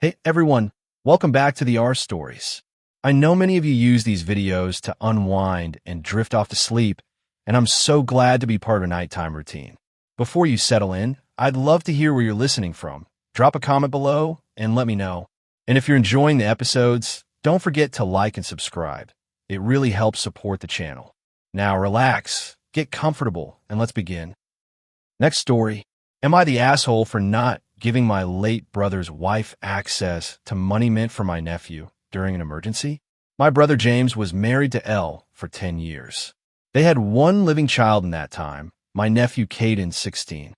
Hey everyone, welcome back to the R Stories. I know many of you use these videos to unwind and drift off to sleep, and I'm so glad to be part of a nighttime routine. Before you settle in, I'd love to hear where you're listening from. Drop a comment below and let me know. And if you're enjoying the episodes, don't forget to like and subscribe. It really helps support the channel. Now relax, get comfortable, and let's begin. Next story. Am I the asshole for not giving my late brother's wife access to money meant for my nephew during an emergency? My brother James was married to Elle for 10 years. They had one living child in that time, my nephew Caden, 16.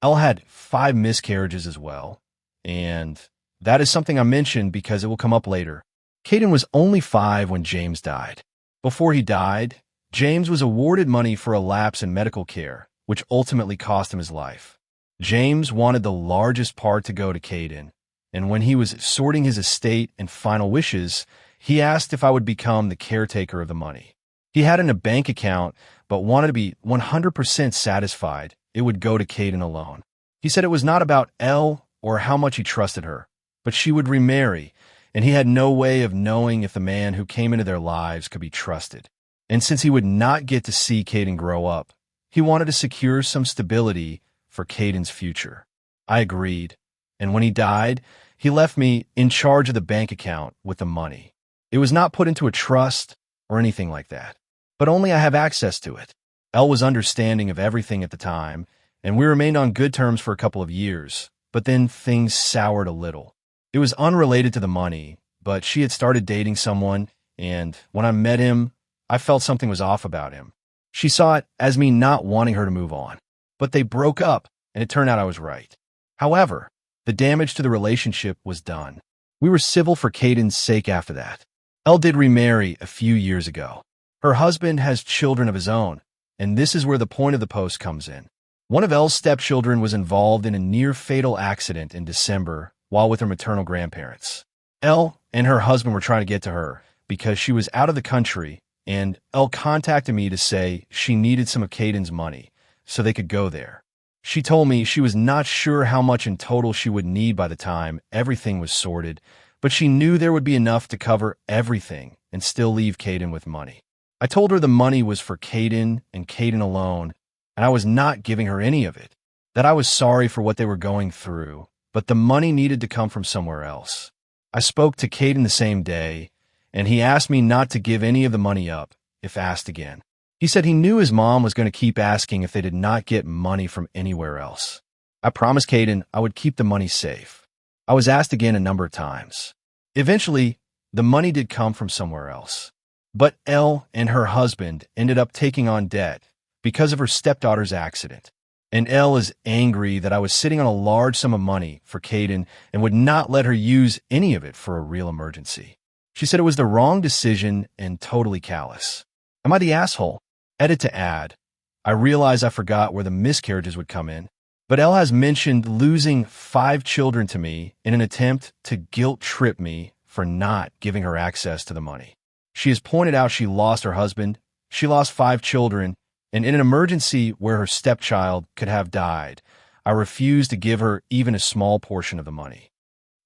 Elle had 5 miscarriages as well, and that is something I mentioned because it will come up later. Caden was only 5 when James died. Before he died, James was awarded money for a lapse in medical care, which ultimately cost him his life. James wanted the largest part to go to Caden, and when he was sorting his estate and final wishes, he asked if I would become the caretaker of the money. He had in a bank account, but wanted to be 100% satisfied it would go to Caden alone. He said it was not about Elle or how much he trusted her, but she would remarry, and he had no way of knowing if the man who came into their lives could be trusted. And since he would not get to see Caden grow up, he wanted to secure some stability for Caden's future. I agreed, and when he died, he left me in charge of the bank account with the money. It was not put into a trust or anything like that, but only I have access to it. Elle was understanding of everything at the time, and we remained on good terms for a couple of years, but then things soured a little. It was unrelated to the money, but she had started dating someone, and when I met him, I felt something was off about him. She saw it as me not wanting her to move on. But they broke up, and it turned out I was right. However, the damage to the relationship was done. We were civil for Caden's sake after that. Elle did remarry a few years ago. Her husband has children of his own, and this is where the point of the post comes in. One of Elle's stepchildren was involved in a near-fatal accident in December while with her maternal grandparents. Elle and her husband were trying to get to her because she was out of the country, and Elle contacted me to say she needed some of Caden's money so they could go there. She told me she was not sure how much in total she would need by the time everything was sorted, but she knew there would be enough to cover everything and still leave Caden with money. I told her the money was for Caden and Caden alone, and I was not giving her any of it, that I was sorry for what they were going through, but the money needed to come from somewhere else. I spoke to Caden the same day, and he asked me not to give any of the money up if asked again. He said he knew his mom was going to keep asking if they did not get money from anywhere else. I promised Caden I would keep the money safe. I was asked again a number of times. Eventually, the money did come from somewhere else. But Elle and her husband ended up taking on debt because of her stepdaughter's accident. And Elle is angry that I was sitting on a large sum of money for Caden and would not let her use any of it for a real emergency. She said it was the wrong decision and totally callous. Am I the asshole? Edit to add, I realize I forgot where the miscarriages would come in, but Elle has mentioned losing 5 children to me in an attempt to guilt trip me for not giving her access to the money. She has pointed out she lost her husband, she lost 5 children, and in an emergency where her stepchild could have died, I refused to give her even a small portion of the money.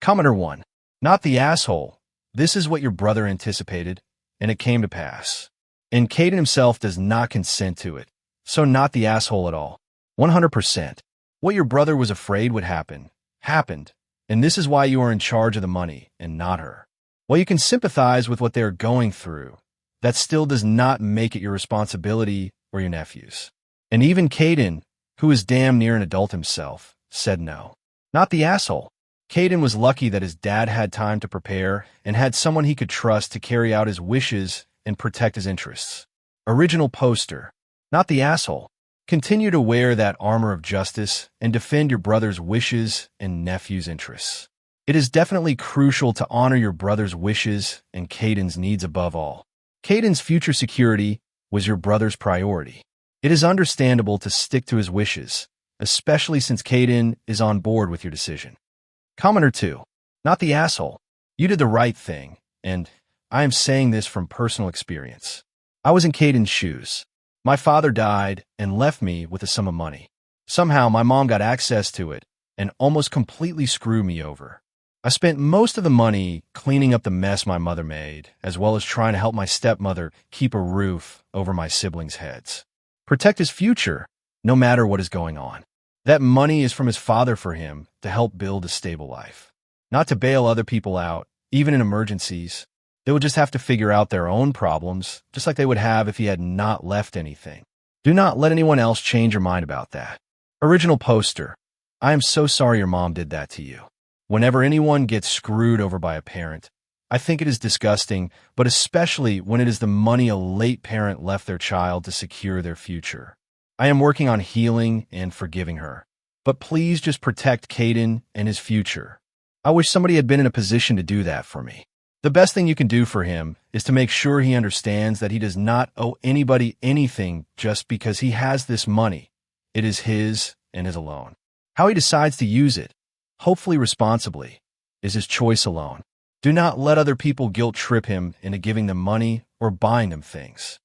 Commenter 1, not the asshole. This is what your brother anticipated, and it came to pass. And Caden himself does not consent to it, so not the asshole at all. 100%. What your brother was afraid would happen, happened, and this is why you are in charge of the money and not her. While you can sympathize with what they are going through, that still does not make it your responsibility or your nephew's. And even Caden, who is damn near an adult himself, said no. Not the asshole. Caden was lucky that his dad had time to prepare and had someone he could trust to carry out his wishes and protect his interests. Original poster. Not the asshole. Continue to wear that armor of justice and defend your brother's wishes and nephew's interests. It is definitely crucial to honor your brother's wishes and Caden's needs above all. Caden's future security was your brother's priority. It is understandable to stick to his wishes, especially since Caden is on board with your decision. Commenter 2. Not the asshole. You did the right thing, and I am saying this from personal experience. I was in Caden's shoes. My father died and left me with a sum of money. Somehow my mom got access to it and almost completely screwed me over. I spent most of the money cleaning up the mess my mother made, as well as trying to help my stepmother keep a roof over my siblings' heads. Protect his future, no matter what is going on. That money is from his father for him to help build a stable life. Not to bail other people out, even in emergencies. They will just have to figure out their own problems, just like they would have if he had not left anything. Do not let anyone else change your mind about that. Original poster. I am so sorry your mom did that to you. Whenever anyone gets screwed over by a parent, I think it is disgusting, but especially when it is the money a late parent left their child to secure their future. I am working on healing and forgiving her. But please just protect Caden and his future. I wish somebody had been in a position to do that for me. The best thing you can do for him is to make sure he understands that he does not owe anybody anything just because he has this money. It is his and his alone. How he decides to use it, hopefully responsibly, is his choice alone. Do not let other people guilt trip him into giving them money or buying them things.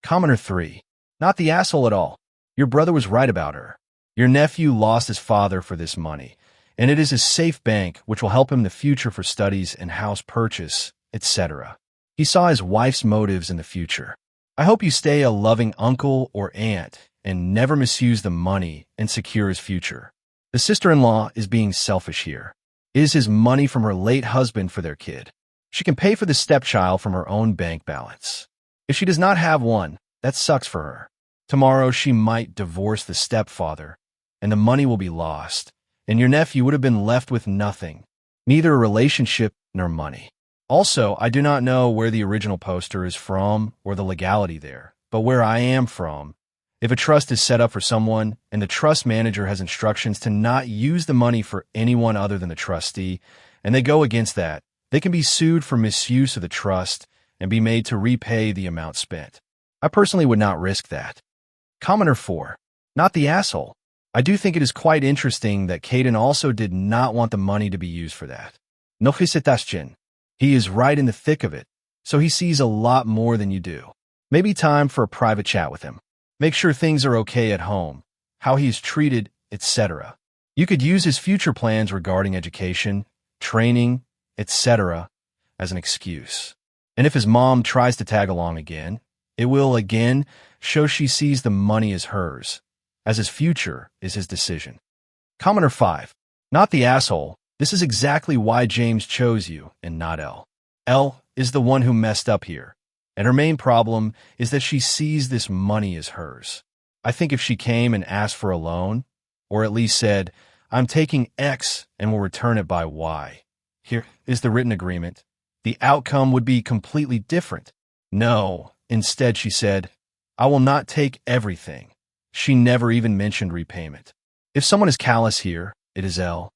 Commenter 3. Not the asshole at all. Your brother was right about her. Your nephew lost his father for this money, and it is his safe bank which will help him in the future for studies and house purchase, etc. He saw his wife's motives in the future. I hope you stay a loving uncle or aunt and never misuse the money and secure his future. The sister-in-law is being selfish here. It is his money from her late husband for their kid. She can pay for the stepchild from her own bank balance. If she does not have one, that sucks for her. Tomorrow she might divorce the stepfather, and the money will be lost, and your nephew would have been left with nothing, neither a relationship nor money. Also, I do not know where the original poster is from or the legality there, but where I am from, if a trust is set up for someone and the trust manager has instructions to not use the money for anyone other than the trustee, and they go against that, they can be sued for misuse of the trust and be made to repay the amount spent. I personally would not risk that. Commenter 4. Not the asshole. I do think it is quite interesting that Caden also did not want the money to be used for that. No hesitation. He is right in the thick of it, so he sees a lot more than you do. Maybe time for a private chat with him. Make sure things are okay at home, how he is treated, etc. You could use his future plans regarding education, training, etc. as an excuse. And if his mom tries to tag along again, it will again show she sees the money as hers, as his future is his decision. Commenter 5. Not the asshole. This is exactly why James chose you and not Elle. Elle is the one who messed up here, and her main problem is that she sees this money as hers. I think if she came and asked for a loan, or at least said, I'm taking X and will return it by Y. Here is the written agreement. The outcome would be completely different. No, instead she said, I will not take everything. She never even mentioned repayment. If someone is callous here, it is Elle.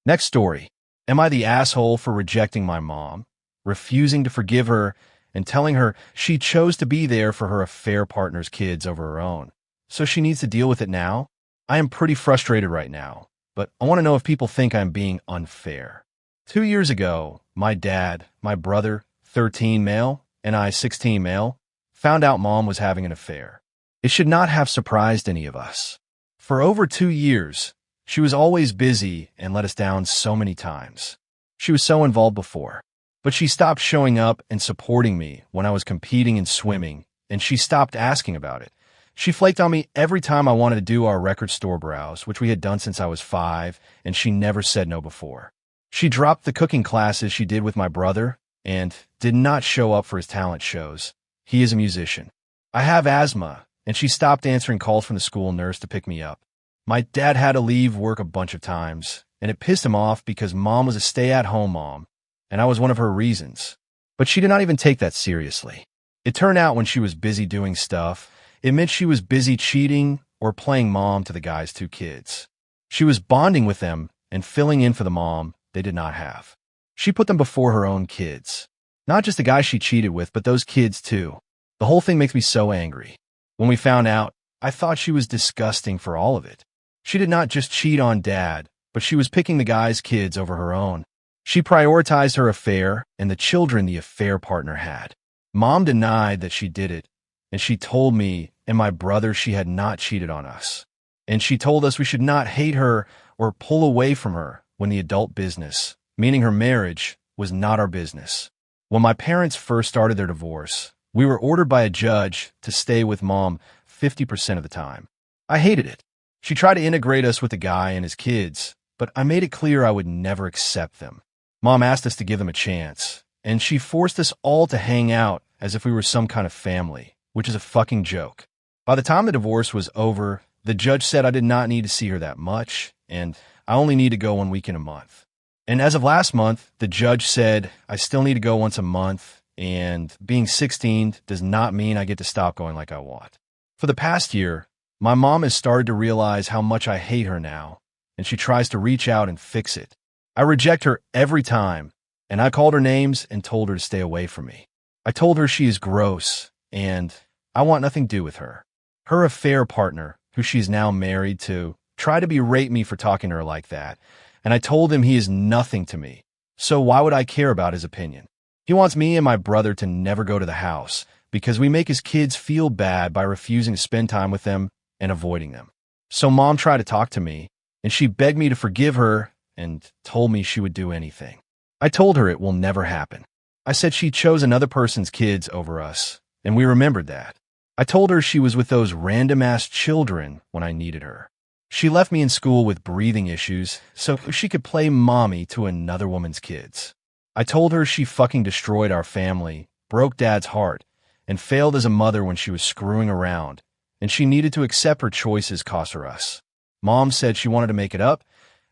Next story. Am I the asshole for rejecting my mom, refusing to forgive her, and telling her she chose to be there for her affair partner's kids over her own, so she needs to deal with it now? I am pretty frustrated right now, but I want to know if people think I'm being unfair. 2 years ago, my dad, my brother, 13 male, and I, 16 male, found out mom was having an affair. It should not have surprised any of us. For over 2 years, she was always busy and let us down so many times. She was so involved before, but she stopped showing up and supporting me when I was competing in swimming, and she stopped asking about it. She flaked on me every time I wanted to do our record store browse, which we had done since I was 5, and she never said no before. She dropped the cooking classes she did with my brother and did not show up for his talent shows. He is a musician. I have asthma, and she stopped answering calls from the school nurse to pick me up. My dad had to leave work a bunch of times, and it pissed him off because mom was a stay-at-home mom, and I was one of her reasons. But she did not even take that seriously. It turned out when she was busy doing stuff, it meant she was busy cheating or playing mom to the guy's 2 kids. She was bonding with them and filling in for the mom they did not have. She put them before her own kids. Not just the guy she cheated with, but those kids too. The whole thing makes me so angry. When we found out, I thought she was disgusting for all of it. She did not just cheat on dad, but she was picking the guy's kids over her own. She prioritized her affair and the children the affair partner had. Mom denied that she did it, and she told me and my brother she had not cheated on us. And she told us we should not hate her or pull away from her when the adult business meaning her marriage was not our business. When my parents first started their divorce, we were ordered by a judge to stay with Mom 50% of the time. I hated it. She tried to integrate us with the guy and his kids, but I made it clear I would never accept them. Mom asked us to give them a chance, and she forced us all to hang out as if we were some kind of family, which is a fucking joke. By the time the divorce was over, the judge said I did not need to see her that much, and I only need to go 1 week in a month. And as of last month, the judge said I still need to go once a month, and being 16 does not mean I get to stop going like I want. For the past year, my mom has started to realize how much I hate her now, and she tries to reach out and fix it. I reject her every time, and I called her names and told her to stay away from me. I told her she is gross, and I want nothing to do with her. Her affair partner, who she's now married to, tried to berate me for talking to her like that, and I told him he is nothing to me, so why would I care about his opinion? He wants me and my brother to never go to the house because we make his kids feel bad by refusing to spend time with them and avoiding them. So Mom tried to talk to me, and she begged me to forgive her and told me she would do anything. I told her it will never happen. I said she chose another person's kids over us, and we remembered that. I told her she was with those random-ass children when I needed her. She left me in school with breathing issues so she could play mommy to another woman's kids. I told her she fucking destroyed our family, broke Dad's heart, and failed as a mother when she was screwing around, and she needed to accept her choices cost her us. Mom said she wanted to make it up,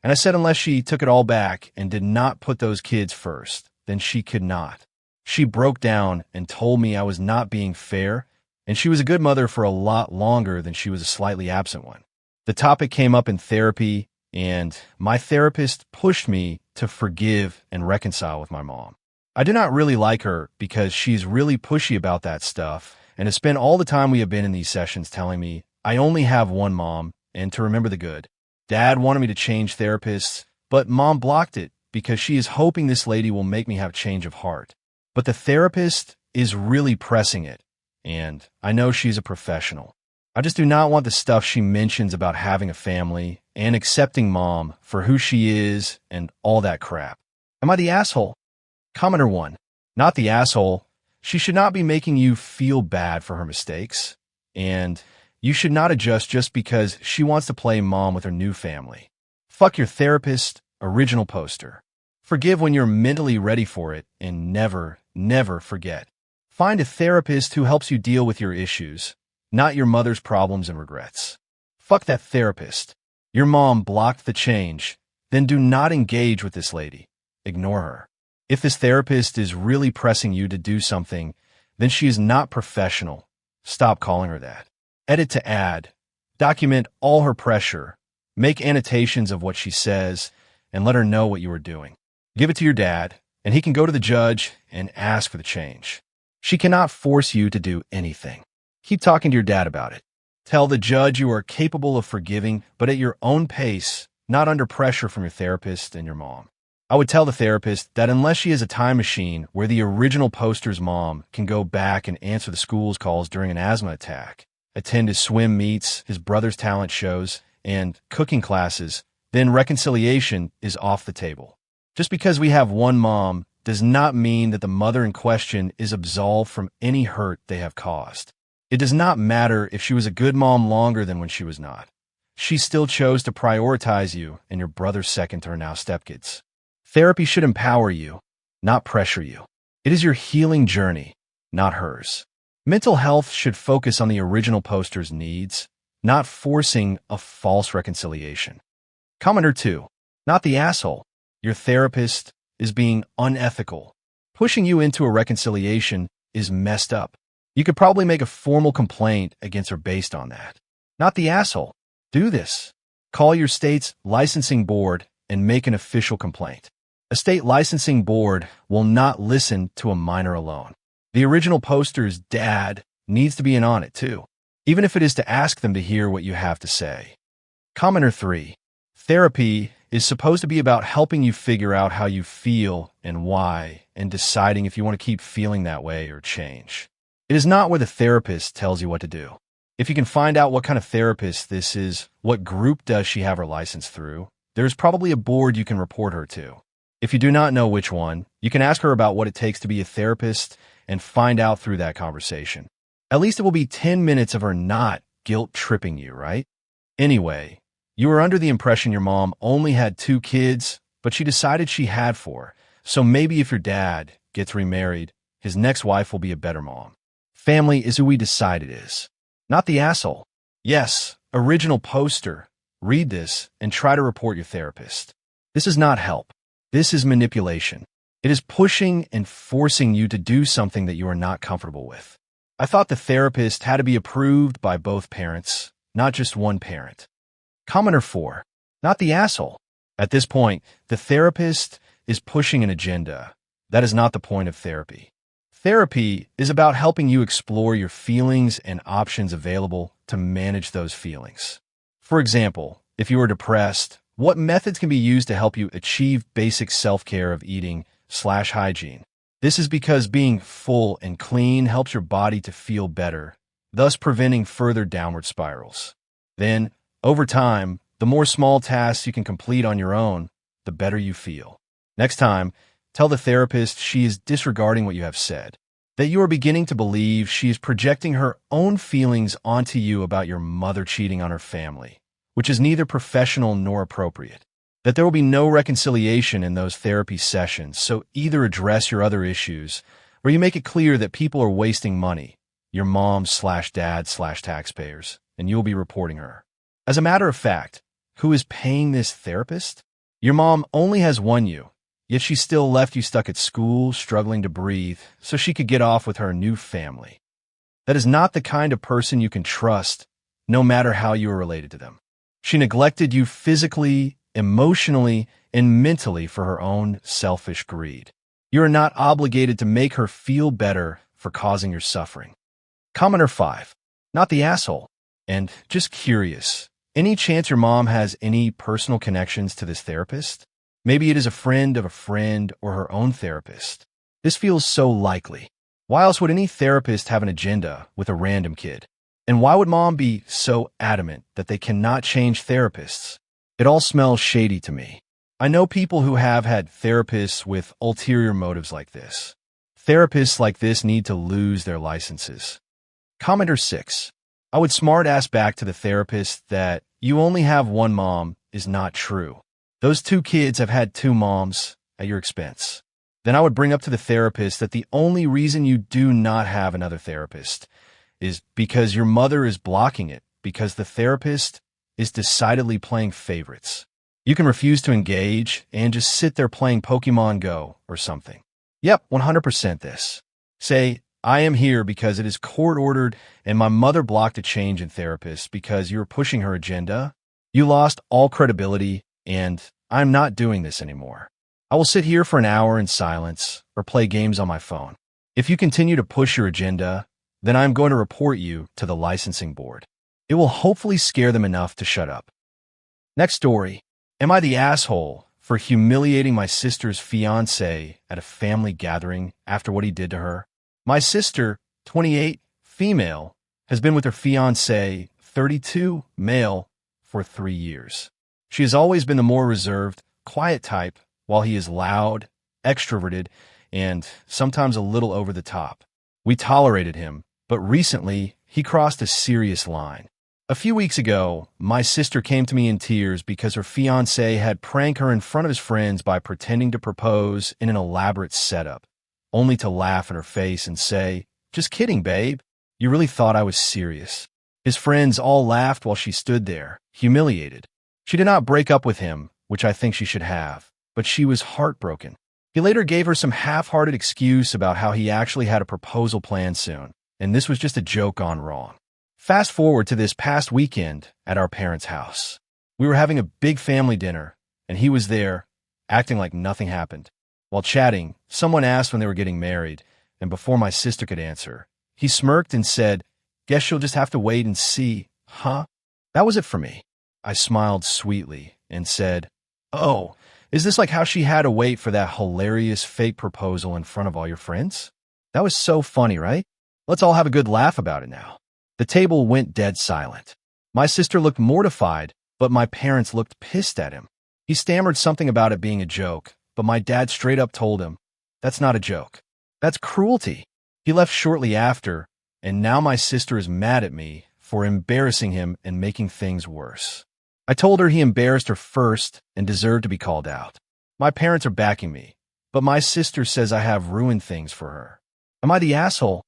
and I said unless she took it all back and did not put those kids first, then she could not. She broke down and told me I was not being fair, and she was a good mother for a lot longer than she was a slightly absent one. The topic came up in therapy, and my therapist pushed me to forgive and reconcile with my mom. I do not really like her because she's really pushy about that stuff and has spent all the time we have been in these sessions telling me I only have one mom and to remember the good. Dad wanted me to change therapists, but Mom blocked it because she is hoping this lady will make me have change of heart. But the therapist is really pressing it, and I know she's a professional. I just do not want the stuff she mentions about having a family and accepting Mom for who she is and all that crap. Am I the asshole? Commenter 1. Not the asshole. She should not be making you feel bad for her mistakes, and you should not adjust just because she wants to play mom with her new family. Fuck your therapist, original poster. Forgive when you're mentally ready for it, and never, never forget. Find a therapist who helps you deal with your issues, not your mother's problems and regrets. Fuck that therapist. Your mom blocked the change. Then do not engage with this lady. Ignore her. If this therapist is really pressing you to do something, then she is not professional. Stop calling her that. Edit to add. Document all her pressure. Make annotations of what she says, and let her know what you are doing. Give it to your dad, and he can go to the judge and ask for the change. She cannot force you to do anything. Keep talking to your dad about it. Tell the judge you are capable of forgiving, but at your own pace, not under pressure from your therapist and your mom. I would tell the therapist that unless she has a time machine where the original poster's mom can go back and answer the school's calls during an asthma attack, attend his swim meets, his brother's talent shows, and cooking classes, then reconciliation is off the table. Just because we have one mom does not mean that the mother in question is absolved from any hurt they have caused. It does not matter if she was a good mom longer than when she was not. She still chose to prioritize you and your brother's second to her now stepkids. Therapy should empower you, not pressure you. It is your healing journey, not hers. Mental health should focus on the original poster's needs, not forcing a false reconciliation. Commenter 2. Not the asshole. Your therapist is being unethical. Pushing you into a reconciliation is messed up. You could probably make a formal complaint against her based on that. Not the asshole. Do this. Call your state's licensing board and make an official complaint. A state licensing board will not listen to a minor alone. The original poster's dad needs to be in on it too, even if it is to ask them to hear what you have to say. Commenter 3. Therapy is supposed to be about helping you figure out how you feel and why, and deciding if you want to keep feeling that way or change. It is not where the therapist tells you what to do. If you can find out what kind of therapist this is, what group does she have her license through, there's probably a board you can report her to. If you do not know which one, you can ask her about what it takes to be a therapist and find out through that conversation. At least it will be 10 minutes of her not guilt-tripping you, right? Anyway, you were under the impression your mom only had 2 kids, but she decided she had 4. So maybe if your dad gets remarried, his next wife will be a better mom. Family is who we decide it is, not the asshole. Yes, original poster. Read this and try to report your therapist. This is not help. This is manipulation. It is pushing and forcing you to do something that you are not comfortable with. I thought the therapist had to be approved by both parents, not just one parent. Commenter 4. Not the asshole. At this point, the therapist is pushing an agenda. That is not the point of therapy. Therapy is about helping you explore your feelings and options available to manage those feelings. For example, if you are depressed, what methods can be used to help you achieve basic self-care of eating/hygiene? This is because being full and clean helps your body to feel better, thus preventing further downward spirals. Then, over time, the more small tasks you can complete on your own, the better you feel. Next time, tell the therapist she is disregarding what you have said, that you are beginning to believe she is projecting her own feelings onto you about your mother cheating on her family, which is neither professional nor appropriate, that there will be no reconciliation in those therapy sessions, so either address your other issues or you make it clear that people are wasting money, your mom/dad/taxpayers, and you will be reporting her. As a matter of fact, who is paying this therapist? Your mom only has won you, yet she still left you stuck at school, struggling to breathe, so she could get off with her new family. That is not the kind of person you can trust, no matter how you are related to them. She neglected you physically, emotionally, and mentally for her own selfish greed. You are not obligated to make her feel better for causing your suffering. Commenter 5. Not the asshole. And just curious, any chance your mom has any personal connections to this therapist? Maybe it is a friend of a friend or her own therapist. This feels so likely. Why else would any therapist have an agenda with a random kid? And why would mom be so adamant that they cannot change therapists? It all smells shady to me. I know people who have had therapists with ulterior motives like this. Therapists like this need to lose their licenses. Commenter 6. I would smart-ass back to the therapist that you only have one mom is not true. Those 2 kids have had 2 moms at your expense. Then I would bring up to the therapist that the only reason you do not have another therapist is because your mother is blocking it, because the therapist is decidedly playing favorites. You can refuse to engage and just sit there playing Pokemon Go or something. Yep, 100% this. Say, I am here because it is court-ordered and my mother blocked a change in therapists because you were pushing her agenda. You lost all credibility and I'm not doing this anymore. I will sit here for an hour in silence or play games on my phone. If you continue to push your agenda, then I'm going to report you to the licensing board. It will hopefully scare them enough to shut up. Next story. Am I the asshole for humiliating my sister's fiancé at a family gathering after what he did to her? My sister, 28, female, has been with her fiancé, 32, male, for 3 years. She has always been the more reserved, quiet type, while he is loud, extroverted, and sometimes a little over the top. We tolerated him, but recently he crossed a serious line. A few weeks ago, my sister came to me in tears because her fiancé had pranked her in front of his friends by pretending to propose in an elaborate setup, only to laugh in her face and say, "Just kidding, babe. You really thought I was serious." His friends all laughed while she stood there, humiliated. She did not break up with him, which I think she should have, but she was heartbroken. He later gave her some half-hearted excuse about how he actually had a proposal planned soon, and this was just a joke gone wrong. Fast forward to this past weekend at our parents' house. We were having a big family dinner, and he was there, acting like nothing happened. While chatting, someone asked when they were getting married, and before my sister could answer, he smirked and said, "Guess you'll just have to wait and see, huh?" That was it for me. I smiled sweetly and said, "Oh, is this like how she had to wait for that hilarious fake proposal in front of all your friends? That was so funny, right? Let's all have a good laugh about it now." The table went dead silent. My sister looked mortified, but my parents looked pissed at him. He stammered something about it being a joke, but my dad straight up told him, "That's not a joke. That's cruelty." He left shortly after, and now my sister is mad at me for embarrassing him and making things worse. I told her he embarrassed her first and deserved to be called out. My parents are backing me, but my sister says I have ruined things for her. Am I the asshole?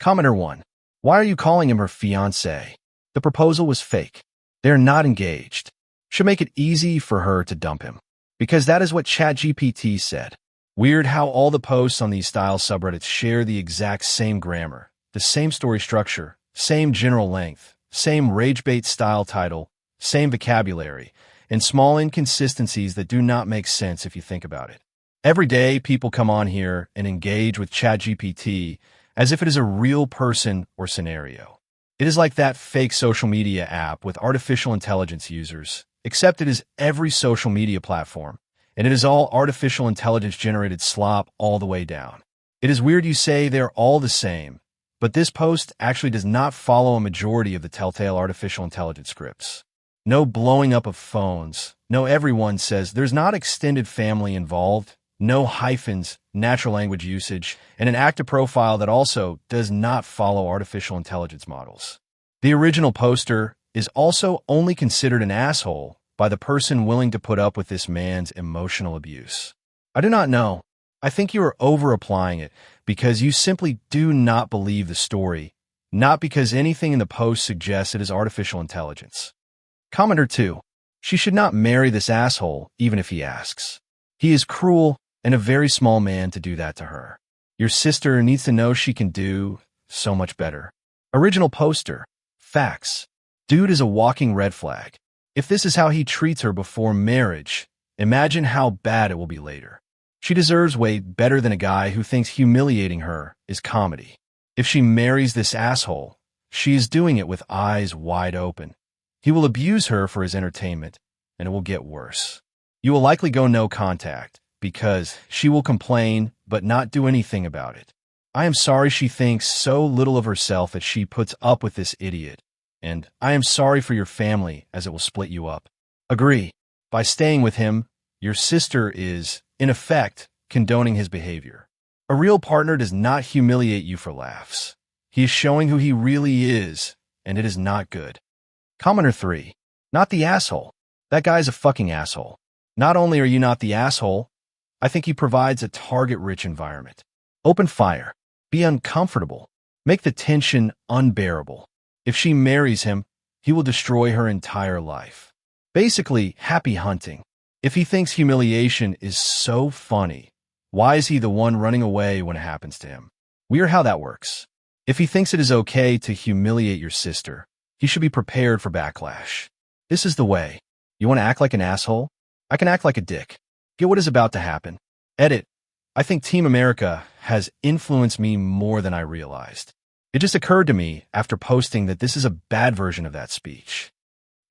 Commenter 1. Why are you calling him her fiancé? The proposal was fake. They are not engaged. Should make it easy for her to dump him. Because that is what ChatGPT said. Weird how all the posts on these style subreddits share the exact same grammar, the same story structure, same general length, same rage bait style title, same vocabulary, and small inconsistencies that do not make sense if you think about it. Every day, people come on here and engage with ChatGPT as if it is a real person or scenario. It is like that fake social media app with artificial intelligence users, except it is every social media platform, and it is all artificial intelligence-generated slop all the way down. It is weird you say they're all the same, but this post actually does not follow a majority of the telltale artificial intelligence scripts. No blowing up of phones. No, everyone says there's not extended family involved. No hyphens, natural language usage, and an active profile that also does not follow artificial intelligence models. The original poster is also only considered an asshole by the person willing to put up with this man's emotional abuse. I do not know. I think you are over-applying it because you simply do not believe the story, not because anything in the post suggests it is artificial intelligence. Commenter 2. She should not marry this asshole, even if he asks. He is cruel and a very small man to do that to her. Your sister needs to know she can do so much better. Original poster. Facts. Dude is a walking red flag. If this is how he treats her before marriage, imagine how bad it will be later. She deserves way better than a guy who thinks humiliating her is comedy. If she marries this asshole, she is doing it with eyes wide open. He will abuse her for his entertainment, and it will get worse. You will likely go no contact, because she will complain but not do anything about it. I am sorry she thinks so little of herself that she puts up with this idiot, and I am sorry for your family as it will split you up. Agree. By staying with him, your sister is, in effect, condoning his behavior. A real partner does not humiliate you for laughs. He is showing who he really is, and it is not good. Commenter 3. Not the asshole. That guy's a fucking asshole. Not only are you not the asshole, I think he provides a target-rich environment. Open fire. Be uncomfortable. Make the tension unbearable. If she marries him, he will destroy her entire life. Basically, happy hunting. If he thinks humiliation is so funny, why is he the one running away when it happens to him? Weird how that works. If he thinks it is okay to humiliate your sister, he should be prepared for backlash. This is the way. You want to act like an asshole? I can act like a dick. Get what is about to happen. Edit. I think Team America has influenced me more than I realized. It just occurred to me after posting that this is a bad version of that speech.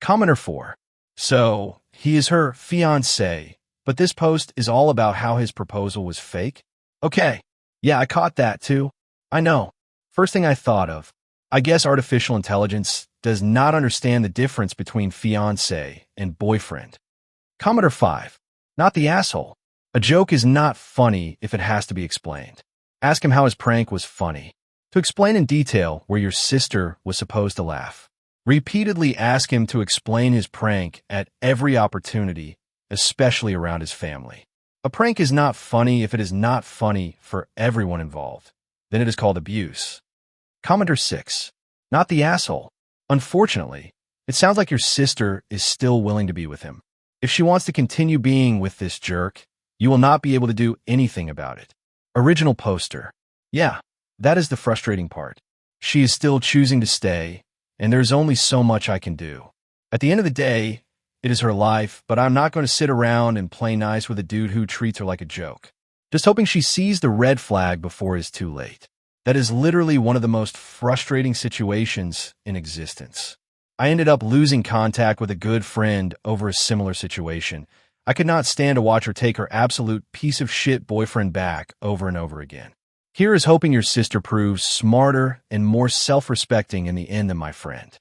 Commenter 4. So, he is her fiancé, but this post is all about how his proposal was fake? Okay. Yeah, I caught that too. I know. First thing I thought of. I guess artificial intelligence does not understand the difference between fiancé and boyfriend. Commenter 5. Not the asshole. A joke is not funny if it has to be explained. Ask him how his prank was funny. To explain in detail where your sister was supposed to laugh. Repeatedly ask him to explain his prank at every opportunity, especially around his family. A prank is not funny if it is not funny for everyone involved. Then it is called abuse. Commenter 6. Not the asshole. Unfortunately, it sounds like your sister is still willing to be with him. If she wants to continue being with this jerk, you will not be able to do anything about it. Original poster. Yeah, that is the frustrating part. She is still choosing to stay, and there's only so much I can do. At the end of the day, it is her life, but I'm not going to sit around and play nice with a dude who treats her like a joke. Just hoping she sees the red flag before it's too late. That is literally one of the most frustrating situations in existence. I ended up losing contact with a good friend over a similar situation. I could not stand to watch her take her absolute piece of shit boyfriend back over and over again. Here is hoping your sister proves smarter and more self-respecting in the end than my friend.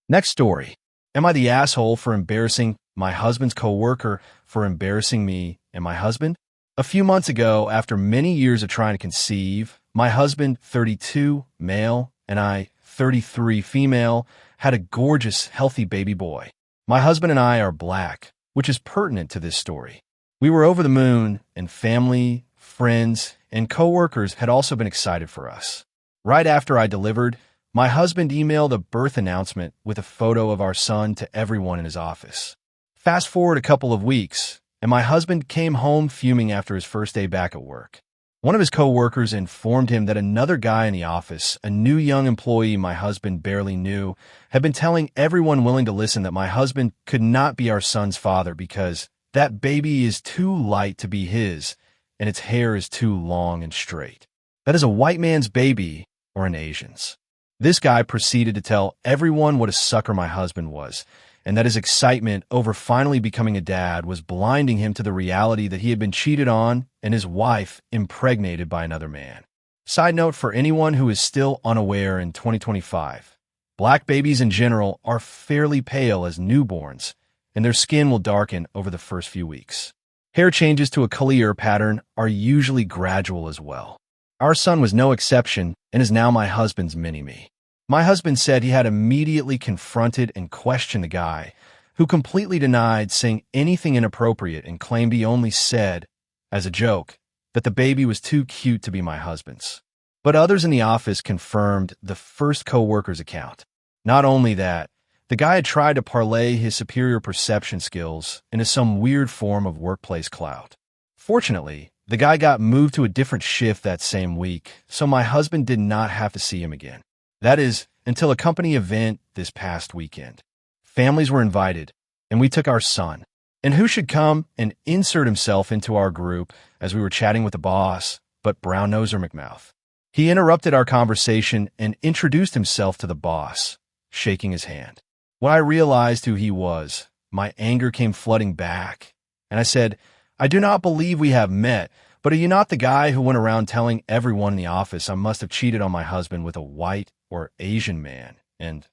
Next story. Am I the asshole for embarrassing my husband's coworker for embarrassing me and my husband? A few months ago, after many years of trying to conceive, my husband, 32, male, and I, 33, female, had a gorgeous, healthy baby boy. My husband and I are black, which is pertinent to this story. We were over the moon, and family, friends, and co-workers had also been excited for us. Right after I delivered, my husband emailed a birth announcement with a photo of our son to everyone in his office. Fast forward a couple of weeks, and my husband came home fuming after his first day back at work. One of his co-workers informed him that another guy in the office, a new young employee my husband barely knew, had been telling everyone willing to listen that my husband could not be our son's father because that baby is too light to be his, and its hair is too long and straight. That is a white man's baby or an Asian's. This guy proceeded to tell everyone what a sucker my husband was, and that his excitement over finally becoming a dad was blinding him to the reality that he had been cheated on and his wife impregnated by another man. Side note for anyone who is still unaware in 2025, black babies in general are fairly pale as newborns, and their skin will darken over the first few weeks. Hair changes to a clear pattern are usually gradual as well. Our son was no exception and is now my husband's mini-me. My husband said he had immediately confronted and questioned the guy, who completely denied saying anything inappropriate and claimed he only said, as a joke, that the baby was too cute to be my husband's. But others in the office confirmed the first co-worker's account. Not only that, the guy had tried to parlay his superior perception skills into some weird form of workplace clout. Fortunately, the guy got moved to a different shift that same week, so my husband did not have to see him again. That is, until a company event this past weekend. Families were invited, and we took our son. And who should come and insert himself into our group as we were chatting with the boss, but Brown-Noser McMouth. He interrupted our conversation and introduced himself to the boss, shaking his hand. When I realized who he was, my anger came flooding back, and I said, "I do not believe we have met, but are you not the guy who went around telling everyone in the office I must have cheated on my husband with a white or Asian man, and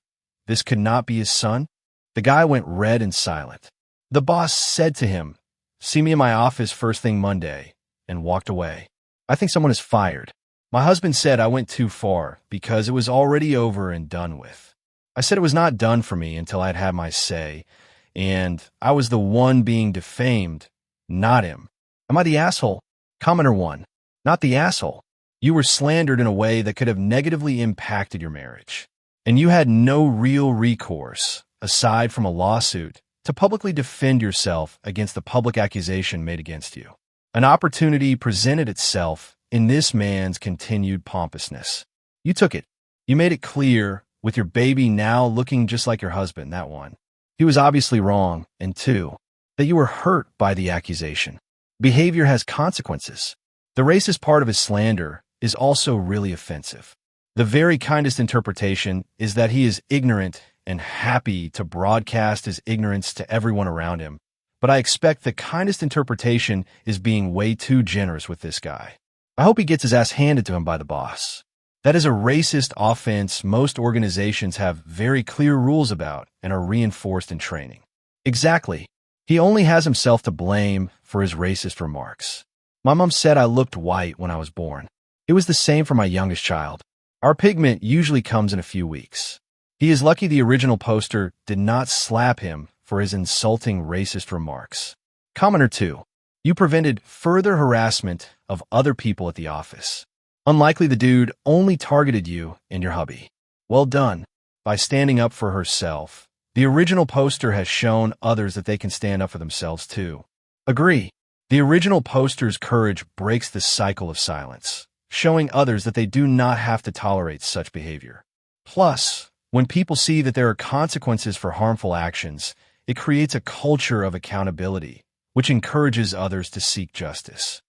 this could not be his son?" The guy went red and silent. The boss said to him, "See me in my office first thing Monday," and walked away. I think someone is fired. My husband said I went too far because it was already over and done with. I said it was not done for me until I'd had my say, and I was the one being defamed, not him. Am I the asshole? Commenter 1. Not the asshole. You were slandered in a way that could have negatively impacted your marriage, and you had no real recourse, aside from a lawsuit, to publicly defend yourself against the public accusation made against you. An opportunity presented itself in this man's continued pompousness. You took it. You made it clear, with your baby now looking just like your husband, that one. He was obviously wrong, and 2, that you were hurt by the accusation. Behavior has consequences. The racist part of his slander is also really offensive. The very kindest interpretation is that he is ignorant and happy to broadcast his ignorance to everyone around him. But I expect the kindest interpretation is being way too generous with this guy. I hope he gets his ass handed to him by the boss. That is a racist offense most organizations have very clear rules about and are reinforced in training. Exactly. He only has himself to blame for his racist remarks. My mom said I looked white when I was born. It was the same for my youngest child. Our pigment usually comes in a few weeks. He is lucky the original poster did not slap him for his insulting racist remarks. Commenter 2. You prevented further harassment of other people at the office. Unlikely the dude only targeted you and your hubby. Well done. By standing up for herself, the original poster has shown others that they can stand up for themselves too. Agree. The original poster's courage breaks the cycle of silence, showing others that they do not have to tolerate such behavior. Plus, when people see that there are consequences for harmful actions, it creates a culture of accountability, which encourages others to seek justice.